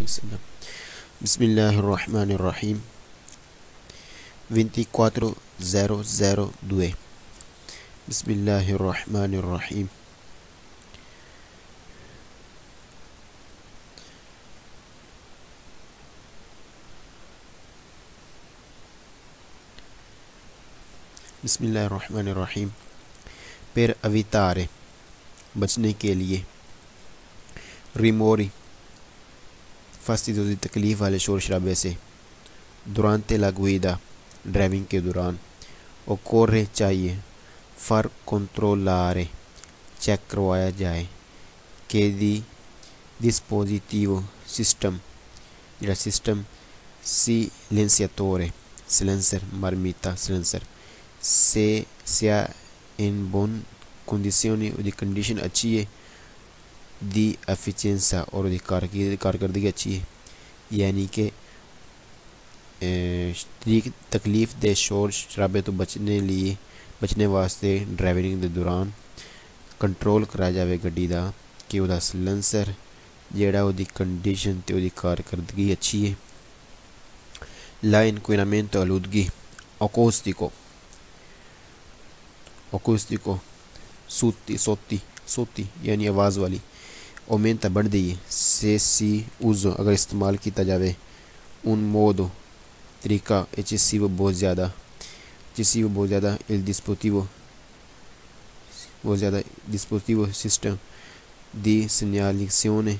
alaihi wasallam. Bismillahirrahmanirrahim. 24002. Bismillahirrahmanirrahim. बिस्मिल्लाहिर्रहमानिर्रहीम। per evitare, बचने के लिए, रिमोरी, fastidiosi तकलीफ वाले शोर शराबे से, durante la guida, ड्राइविंग के दौरान, occorre चाहिए, far controllare, चेक करवाया जाए, che di dispositivo, सिस्टम, जरा system, silenziatore, silencer, marmita, silencer, se sia in buon condizioni o di condition अच्छी है, दी एफिशिएंसा और दी कारकर्दगी अच्छी है, यानी कि तकलीफ दे शोर शराबे तो बचने वास्ते ड्राइविंग के दौरान कंट्रोल कराया जाए गड्डी का कि वह सिलेंसर जेड़ा वो कंडीशन ते वो कारकर्दगी अच्छी है। ला इंक्विनामेंटो आलूदगी, ओकोस्टिको सोती यानी आवाज़ वाली, ओमेंटा बढ़ दी है, से सी उज़ो अगर इस्तेमाल किया जाए, उन मोदो तरीका एचेसिवो बहुत ज़्यादा इल डिस्पोटिवो सिस्टम दी सिग्नलाzione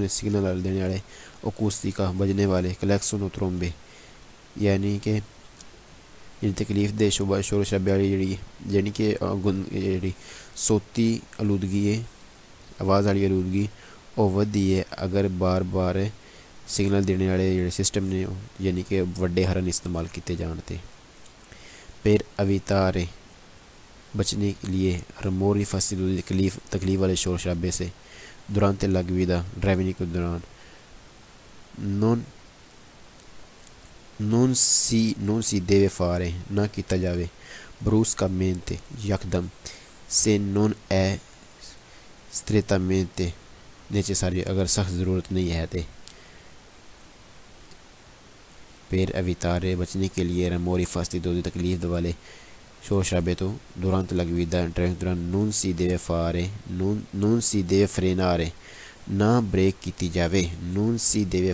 सिग्नल देने वाले, ओकोस्टिका बजने वाले, कलेक्शनो त्रोम्बे यानी कि तकलीफ दे शोर शराबे वाली यानी कि जी सोती आलूदगी है, आवाज़ वाली आलूदगी और वधी है अगर बार बार सिग्नल देने वाले जो सिस्टम ने यानी कि वड्डे हरन इस्तेमाल किए जानते। फिर अवितारे, बचने के लिए, रमोरी फसील तकलीफ वाले शोर शराबे से, दुरानते लगविदा, ड्राइविंग के दौरान, non si deve fare, ना किया जावे, bruscamente, यकदम, se non è strettamente necessario, अगर सख्त ज़रूरत नहीं है तो। per evitare, बचने के लिए, रमोरी fastidiosi तकलीफ वाले शोर शराबे तो durante la guida, ड्राइविंग के दौरान, non si deve frenare, ना ब्रेक की जावे, non si deve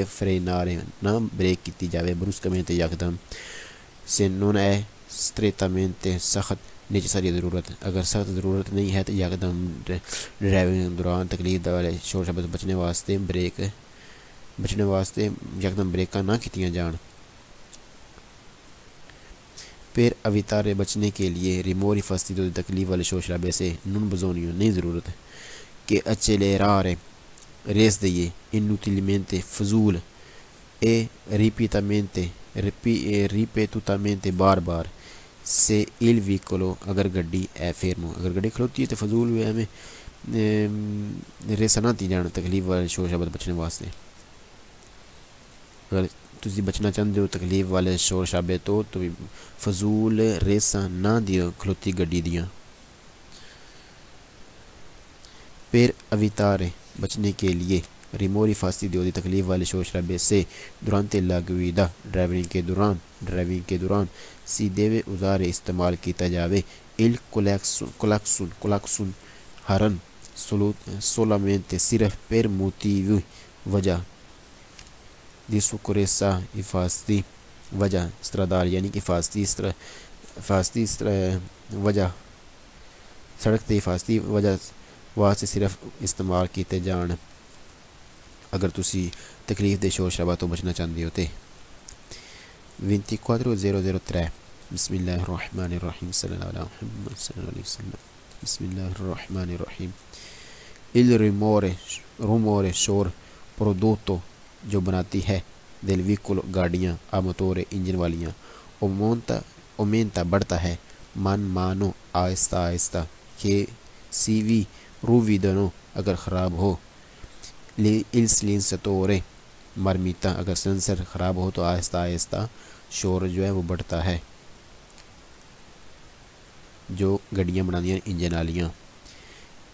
frenare, ना ब्रेक की जावे, bruscamente यकदम, से non è strettamente, सख्त नेचेसरी ज़रूरत, अगर सख्त ज़रूरत नहीं है तो यकदम ड्राइविंग के दौरान तकलीफ वाले शोर शराबे से बचने वास्ते यकदम ब्रेक ना की जान। फिर अवितारे, बचने के लिए, रिमोरी फस्तिदो तकलीफ वाले शोर शराबे से, नून बजोनियो नहीं ज़रूरत है कि accelerare, रेस दिए, inutilmente, फजूल, e ripetutamente, बार बार, से il vicolo, अगर गड्डी है फेरमो, अगर गड्डी खलोती है तो फजूल हुए हमें रेसा ना दी जाना तकलीफ वाले शोर शराबे बचने वास्ते। अगर तुसी बचना चाहते हो तकलीफ वाले शोर शराबे तो फजूल रेसा ना दियो खलोती गड्डी दियाँ। फिर अवितारे, बचने के लिए, रिमोरी फास्टिडियोसी तकलीफ वाले शोर शराबे से, दुरानते ला गुइदा, ड्राइविंग के दौरान, सी देवे उजारे इस्तेमाल किया जावे, इल कोलाक्सुन हरन, सोलामेंटे सिर्फ per motivi, वजह, di sicurezza, हिफाजती वजह, स्त्रादार यानी कि हिफाजती वजह, सड़क से हिफाजती वजह वास्ते सिर्फ इस्तेमाल किए जान अगर तुसी तकलीफ दे शोर शराबा तो बचना चाहते हो तो। 24003 बिस्मिल्लाहिर्रहमानिर्रहीम सल्लल्लाहु अलैहि वसल्लम। बिस्मिल्लाहिर्रहमानिर्रहीम। il rumore शोर प्रोडोटो जो बनाती है del veicolo गाड़ियाँ a motore इंजन वालियाँ aumenta बढ़ता है man mano Aahista Aahista che si ruvidano अगर ख़राब हो il silenziatore marmita अगर सेंसर ख़राब हो तो आहिस्ता आहिस्ता शोर जो है वो बढ़ता है जो गड्डियाँ बनानी इंजन वालियाँ।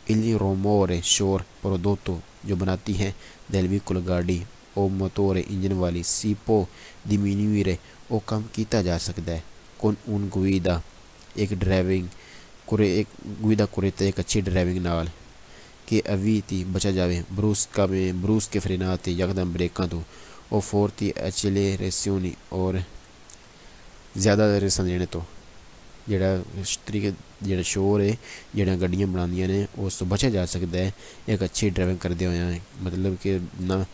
il rumore शोर prodotto जो बनाती हैं del veicolo गाड़ी o motore इंजन वाली si può diminuire o कम किया जा सकता है con un guida एक ड्राइविंग एक गुइदा कुरेता एक अच्छी ड्राइविंग नाल के अवीती बचा जावे ब्रूस के फ्रेनाते यकदम ब्रेकां तो और फोर्ती एक्सेलरेशनी और ज़्यादा रेसां देने तो जेड़ा शोर है जेड़ा गड्डियां बनांदियां ने उस तो बचा जा सकता है एक अच्छी ड्राइविंग करदे होया मतलब कि ना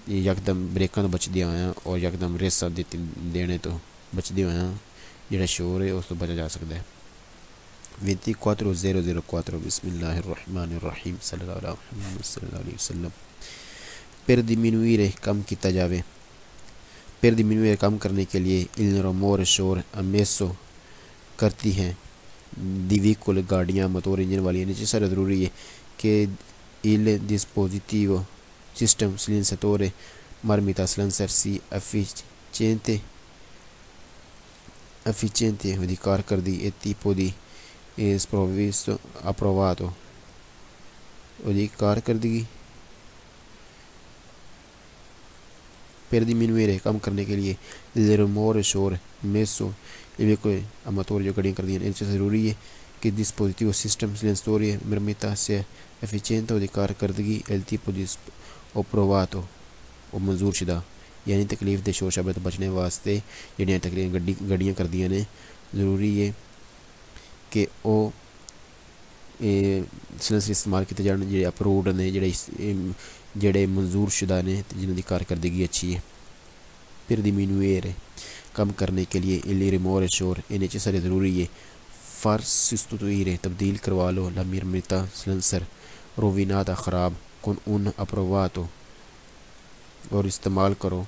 यकदम ब्रेकां तो बचदे होया और यकदम रेसां देने तो बचदे होया जेड़ा शोर है उस तो बचा जा सकता है 24004 बिस्मिल्लाहिर्रहमानिर्रहीम सल्लल्लाहु अलैहि वसल्लम per diminuire कम किया जावे per diminuire कम करने के लिए il rumore शोर ammesso करती हैं di veicoli गाड़ियाँ मोटर इंजन वाली नीचे सारा ज़रूरी है कि il dispositivo sistema silenziatore marmita silencersi efficiente di carcardi e tipo di sprovvisto approvato o di carcardi per diminuire कम करने के लिए il rumore शोर messo il veicolo a motore जो गाड़ियाँ कर दी हैं इनसे ज़रूरी है कि dispositivo sistema silenziatore marmita sia efficiente di carcardi e il tipo di approvato o मंजूर शुदा यानी तकलीफ दे शोर शब्द बचने वास्ते जड़ियाँ तकलीफ गड्डियाँ कर दियां ने ज़रूरी है कि वो सिलेंसर इस्तेमाल किए जान जेह्ड़े अप्रूव्ड ने जेह्ड़े मंजूर शुदा ने जिन्हों की कारकर्दगी अच्छी है फिर diminuire कम करने के लिए il rumore शोर इन्हें सारे ज़रूरी है far sostituire तब्दील करवा लो la marmita silencer rovinata ख़राब con un approvato और इस्तेमाल करो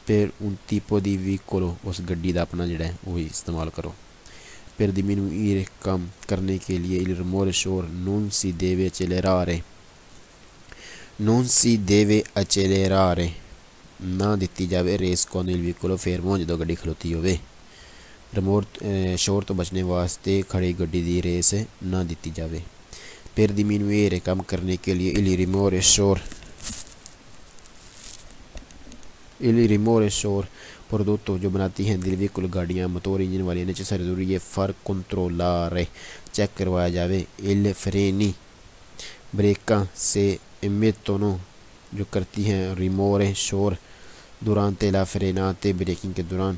per un tipo di veicolo उस गड्डी दा अपना जेह्ड़ा है वही इस्तेमाल करो per diminuire कम करने के लिए il rumore शोर non si deve accelerare ना दित्ती जावे race con il veicolo fermo जो गड्डी खलोती होवे शोर तो बचने वास्ते खड़ी गड्डी दी रेस ना दित्ती जावे per diminuire कम करने के लिए il rumore शोर प्रोडक्टो जो बनाती हैं del veicolo गाड़ियाँ मोटर इंजन वाली नीचे सारी ज़रूरी है far controllare चेक करवाया जावे il freni ब्रेकां से emettono जो करती हैं rumore शोर durante la frenata ब्रेकिंग के दौरान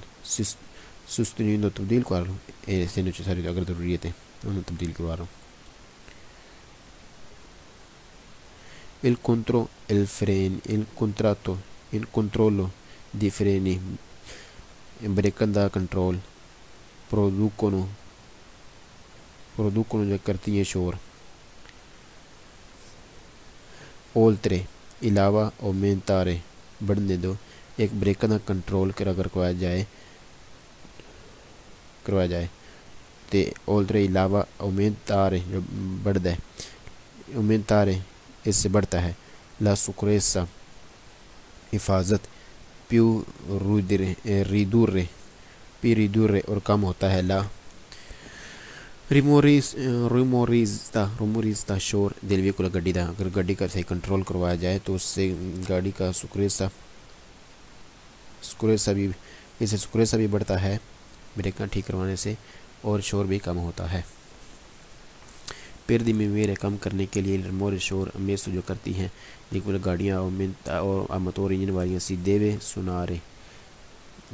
sostenendo तब्दील करवा लो ऐसे नीचे सारी अगर ज़रूरी है उन्हें तब्दील करवा रहा हूँ il controllo di freni ब्रेकन दा कंट्रोल producono जो करती हैं शोर oltre इलावा aumentare बढ़ने दो एक ब्रेकन दा कंट्रोल कर अगर करवाया जाए तो oltre इलावा aumentare जो बढ़ता है aumentare इससे बढ़ता है la sicurezza हिफाजत più ridurre और कम होता है la rumorista शोर del veicolo गड्डी दा अगर गड्डी का सही कंट्रोल करवाया जाए तो उससे गाड़ी का सुकूरेसा भी बढ़ता है ब्रेकां ठीक करवाने से और शोर भी कम होता है per diminuire कम करने के लिए rumore शोर ammesso जो करती हैं veicolo गाड़ियाँ और मोटर इंजन वालियाँ si deve suonare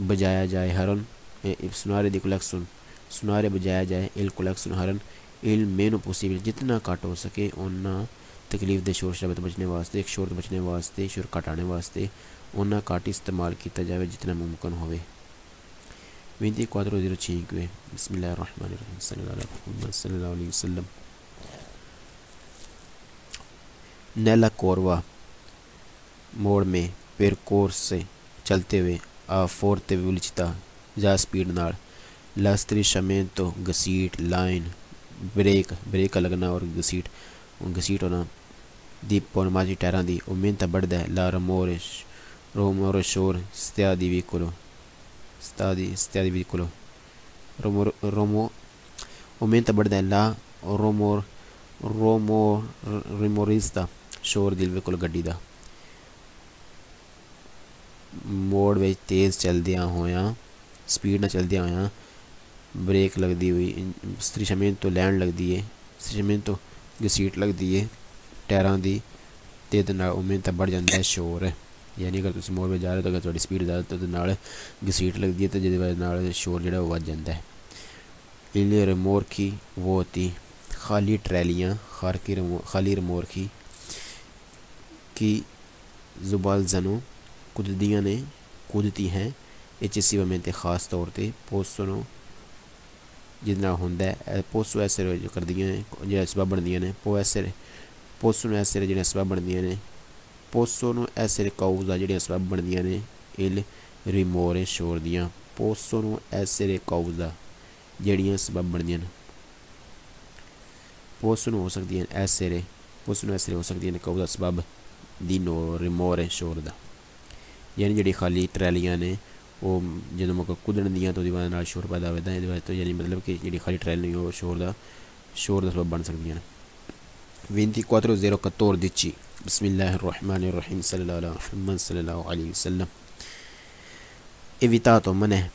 बजाया जाए हरन suonare di clacson सुनारे बजाया जाए il clacson हरन il meno possibile जितना काट हो सके उतना तकलीफ दे शोर शब्द बचने वास्ते एक शोर बचने वास्ते शोर घटाने वास्ते उतना काट इस्तेमाल किया जाए जितना मुमकिन होवे 2405 बिस्मिल्लाहिर्रहमानिर्रहीम सल्लल्लाहु अलैहि वसल्लम nella curva मोड़ में percorse चलते हुए a forte velocità ज़्यादा स्पीड नाल l'astrisciamento घसीट लाइन ब्रेक लगना और घसीट होना दी पौनमाजी टायरां दी aumenta बढ़दा है la rumore शोर sta di veicolo aumenta बढ़दा है la rumorista शोर दिल बिल्कुल गड्डी दा। मोड़ में तेज़ चलदियां होया, स्पीड ना चलदियां होया ब्रेक लगती हुई स्ट्रीशमेंट तो लैंड लगती है, स्ट्रीशमेंट तो घसीट लगती है टायरां दी ते उमें तो बढ़ जाता है शोर। यानी अगर तुम मोड़ में जा रहे हो तो अगर थोड़ी स्पीड ज़्यादा तो घसीट लगती है तो जिस वजह शोर जो वध जाता है। इले रमोरखी वो होती खाली ट्रैलियाँ, खाली रमोरखी की जुबाल जनो कुददियाँ ने कूदती हैं एच में ख़ास तौर पर पोसनों जितना होंगे पोसो ऐसे जो कर दियाँ जो सबब बनदियाँ ने पोसो ऐसे जो सबब बनदियाँ ने पोसो ऐसे काउजा जो सबब बनदियाँ ने इल रिमोरे शोर दियाँ पोसो ऐसे काउजा जड़ियाँ सबब बनदियाँ ने पोसो हो सकती हैं ऐसे हो सकती हैं काउजा सबब दी नो रिमोरे शोर दा। यानी जी खाली ट्रैलियाँ ने वो जो मौका कुदन दियाँ तो वजह शोर पैदा होता है तो यानी मतलब कि जी खाली ट्रैली वो शोर का सबब बन सकती हैं। 24:14 dici Bismillahirrahmanirrahim sallallahu alaihi wasallam evitato mane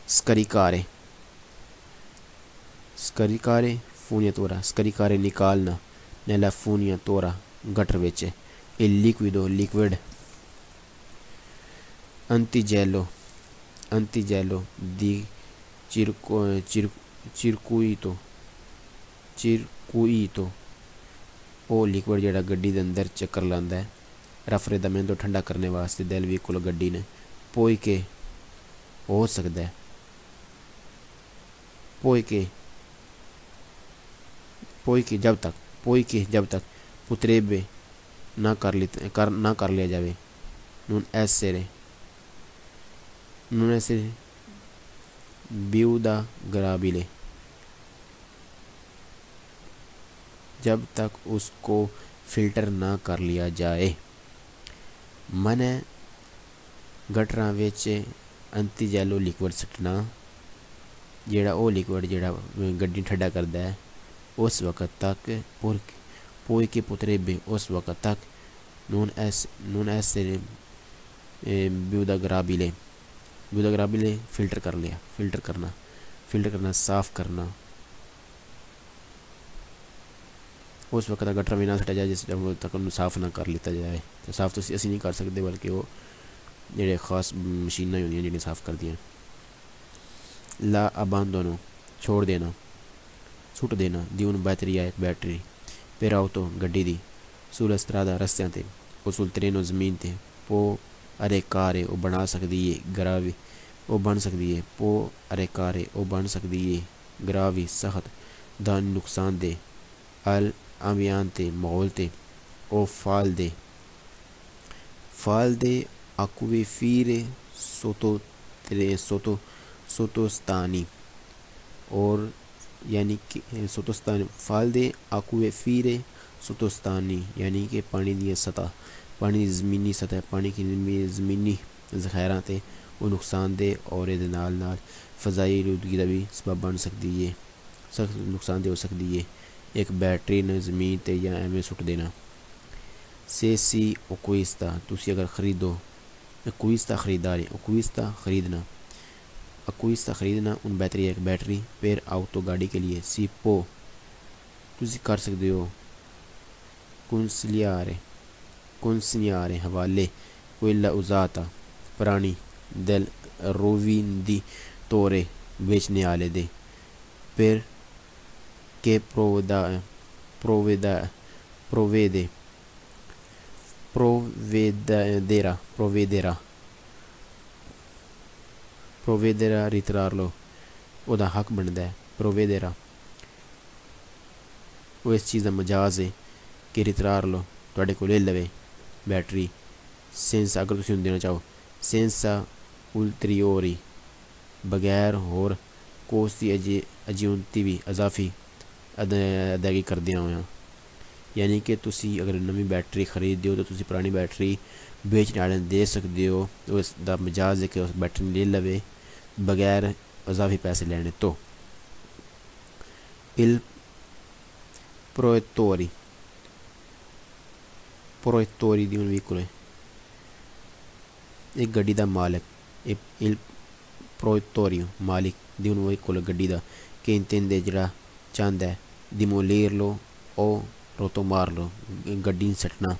scaricare funiatura scaricare nikalna nella funiatura gutter vece il liquid antigello di circuito वो लिक्विड जोड़ा गड्डी के अंदर चक्कर लाता है रफरे दमे तो ठंडा करने वास्ते दिल भी को गड्डी ने पोई के हो सकता है पोई के जब तक पुतरेबे ना कर लिया जाए नून ऐसे ब्यूदा ग्राबिले जब तक उसको फिल्टर ना कर लिया जाए। मैंने गटरां विच अंटीजेलो लिक्विड सटना जेड़ा वो लिक्विड जेड़ा गड्डी ठंडा करता है उस वक्त तक पोई के पुतरेबे उस वक्त तक नून ऐसे ब्यूदा ग्राबिले फिल्टर करना साफ़ करना उस वक्त गटर में ना सटा जाए जिस तक उन्हें साफ़ ना कर लिया जाए। तो साफ़ तो असी नहीं कर सकते बल्कि वो जो खास मशीनां होंदियां जिन्हें साफ़ कर दियाँ। ला अबांडोनो छोड़ देना सुट देना दी उन बैटरी फिर आओ तो गड्डी दी सुल स्त्रादा रस्तियां ते उस ट्रेनो ज़मीन ते पो अरे कारे वो बना सकती है ग्रावी वो बन सकती है पो अरे कारे वो बन सकती है ग्रावी सख्त दान नुकसान दे अल ambiente molte o falde acquifere sottostani और यानी कि सोतोस्तानी फालदे एक्वीफेरे सोतोस्तानी यानी कि पानी दी सतह पानी ज़मीनी सतह पानी की ज़मीनी ज़ख़ैरां ते वो नुकसानदेह और ये नाल फ़ज़ाई आलूदगी का भी सबब बन सकती है सख्त नुकसानदेह हो सकती है। एक बैटरी ने ज़मीन ते या एवं सुट देना सेसी ओक्विस्ता तुसी अगर खरीदो एक्विस्ता खरीदारी एक्विस्ता खरीदना उन बैटरी फिर ऑटो गाड़ी के लिए सीपो तुसी कर सकते हो कुंसलियारे हवाले कोयला उजाता पुरानी दिल रोविंदी तोरे बेचने वाले दे फिर के प्रोवेदेरा रितरारलो ओदा हक बनता है। प्रोवेदेरा वो इस चीज़ का मजाज है कि रितरारलो तुहाडे को ले लवे बैटरी सेंस अगर तुम देना चाहो सेंसा उल्ट्रियोरी बगैर होर कोसी अजिउंती भी अजाफी अदायगी कर दिया हुआ। यानी कि तुसी अगर नवी बैटरी खरीदते हो तो तुसी पुरानी बैटरी बेचने वाले दे सकते हो तो उसका मजाज है कि उस बैटरी ले लवे बगैर अजाफी पैसे लेने। तो इल प्रोएटोरी protettori di un veicolo, एक गड्डी दा मालिक, il proprietario मालिक di un veicolo गड्डी दा, che intende जेड़ा चाहता है demolirlo o rotomarlo, गड्डी न सटना,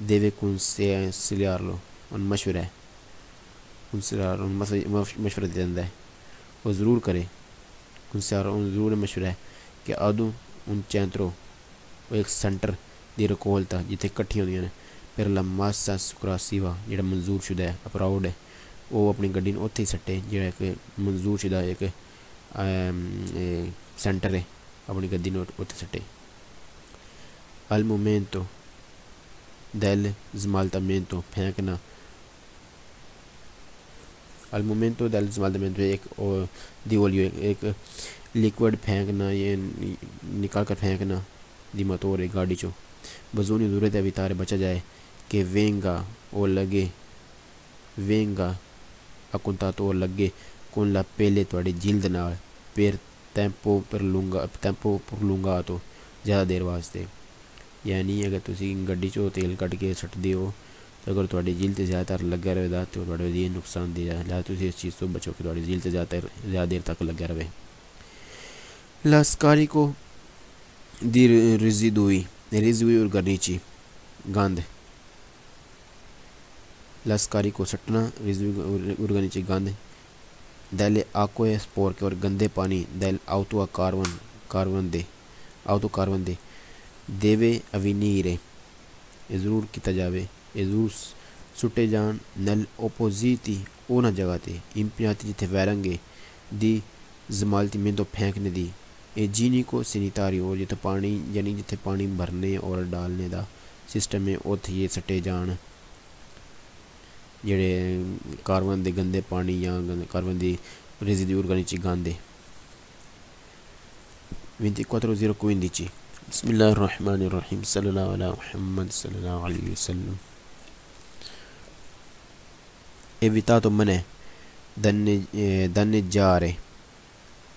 deve consigliarlo, un मशवरा है, मशवरा देता है, वो ज़रूर करे, ज़रूर मशवरा है कि आदू un centro o एक सेंटर दी रकोलता जिथे कट्ठियां होंदियां ने per la massa sicurativa जेड़ा मंजूर शुदा है अप्राउड है वो अपनी गड्डी ने उत्थे ही सट्टे जेड़ा कि मंजूर शुदा एक सेंटर है अपनी गड्डी ने उत्थे सट्टे al momento del smaltimento फेंकना al momento del smaltimento एक दिवाली एक लिक्विड फेंकना ये निकाल कर फेंकना दी मोटर गाड़ी चो बजूनी जरूरत है वितारे बचा जाए कि वेंगा ओ लगे वेंगा अकुंता तो लगे कौन ला पहले थोड़ी जिल्द नाल पेर टेंपो पर लूंगा तो ज़्यादा देर वास्ते यानी अगर तुसी गड्डी चो तेल कट के सटदे हो तो अगर थोड़ी जिल्द ज़्यादातर लग्गा रहेगा तो थोड़े ये नुकसान दे जाए लिहाजा तुसी इस चीज़ तो बचो कि थोड़ी जिल्द ज़्यादा देर तक लग्गा रहे La scarico di residui organici गंद la scarico सटना residui organici गंद delle acque sporche और गंदे पानी del autocarvan de deve avvenire ज़रूर किया जावे ज़रूर सुटे जान nel oppositi una जगह ते impianti जिथे वैरंगे di smaltimento फेंकने दी इजीनिको सैनिटारियो जिथे पानी यानी जिथे पानी भरने और डालने का सिस्टम है उत्थे ये सट्टे जान जेड़े कार्बन दे गंदे पानी या कार्बन दी रेसिड्यू ऑर्गेनिci गंदे 24:15 बिस्मिल्लाहिर्रहमानिर्रहीम सल्लल्लाहु अला मुहम्मद सल्लल्लाहु अलैहि वसल्लम evitato mane danneggiare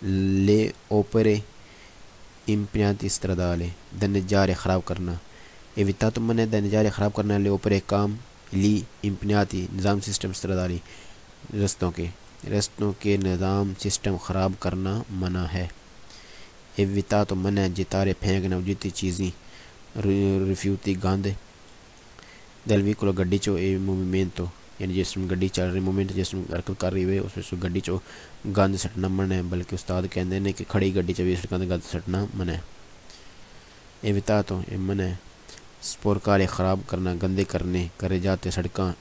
le opere impianti stradali danneggiare खराब करना evitato mane danneggiare खराब करना le opere काम li impianti निज़ाम सिस्टम stradali रस्तों के निज़ाम सिस्टम ख़राब करना मना है evitato mane gettare फेंकना उजिती चीज़ें rifiuti गंद del veicolo गड्डी चो e movimento यानी जिसमें गड्डी चल रही मोमेंट जिसमें हरकत कर रही है उसमें गड्डी चो गंद सटना मन है बल्कि उस्ताद कहते हैं कि खड़ी गड्डी च भी सड़कों गंद सटना मन है evitato ये मन है स्पोर्कारे ख़राब करना गंदे करने करे जाते सड़कों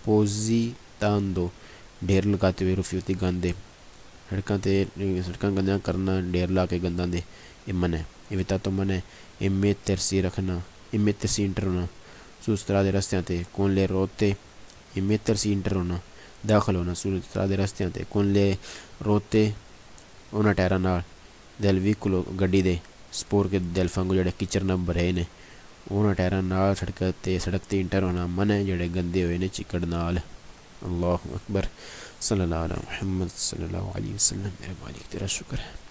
depositando ढेर लगाते हुए रिफ्यूती गंदे सड़कों गंदा करना ढेर ला के गंदा दे ये मन है evitato मन है mettersi रखना mettersi इंटर होना su strade restante con le rotte mettersi inter होना दाखिल होना su strade restante con le rotte una terra नाल del veicolo गड्डी दे स्पोर के del fango जेड़े कीचड़ ना भरे ने una terra नाल सड़क ते इंटर होना मन है जेड़े गंदे हुए ने चिकड़ नाल अल्लाहु अकबर सल्लल्लाहु अलैहि मुहम्मद सल्लल्लाहु अलैहि वसल्लम मेरे मालिक तेरा शुक्र है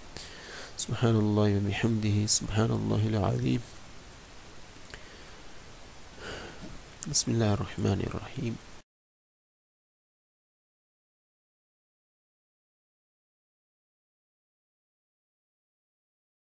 सुब्हानल्लाह व बिहम्दिही सुब्हानल्लाहिल अज़ीम बिस्मिल्लाहिर्रहमानिर्रहीम